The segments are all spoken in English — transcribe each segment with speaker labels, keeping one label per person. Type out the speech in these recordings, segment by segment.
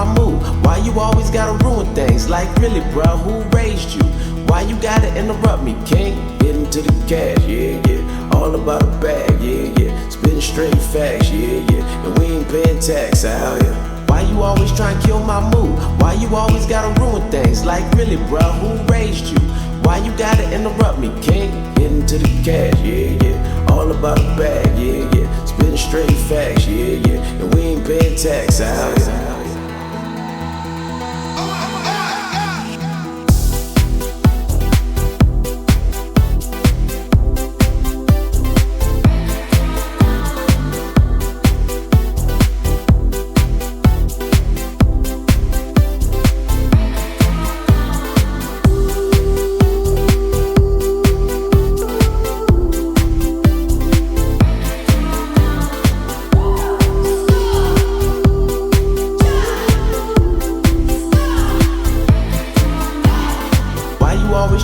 Speaker 1: my mood? Why you always gotta ruin things? Like really, bruh, who raised you? Why you gotta interrupt me, king? Getting to the cash, yeah, yeah. All about a bag, yeah, yeah. Spitting straight facts, yeah, yeah. And we ain't paying tax out here. Why you always trying to kill my mood? Why you always gotta ruin things? Like really, bruh, who raised you? Why you gotta interrupt me, king? Getting to the cash, yeah, yeah. All about a bag, yeah, yeah. Spitting straight facts, yeah, yeah. And we ain't paying tax out here.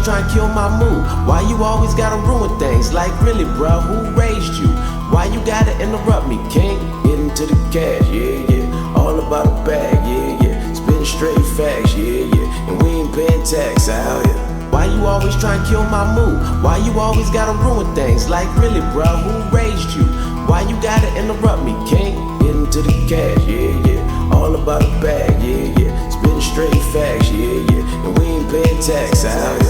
Speaker 1: Trying to kill my mood. Why you always gotta ruin things? Like really, bruh, who raised you? Why you gotta interrupt me, king? Getting to the cash, yeah, yeah. All about a bag, yeah, yeah. Spitting straight facts, yeah, yeah. And we ain't paying tax out here. Why you always trying to kill my mood? Why you always gotta ruin things? Like really, bruh, who raised you? Why you gotta interrupt me, king? Getting to the cash, yeah, yeah. All about a bag, yeah, yeah. Spitting straight facts, yeah, yeah. And we ain't paying tax out here.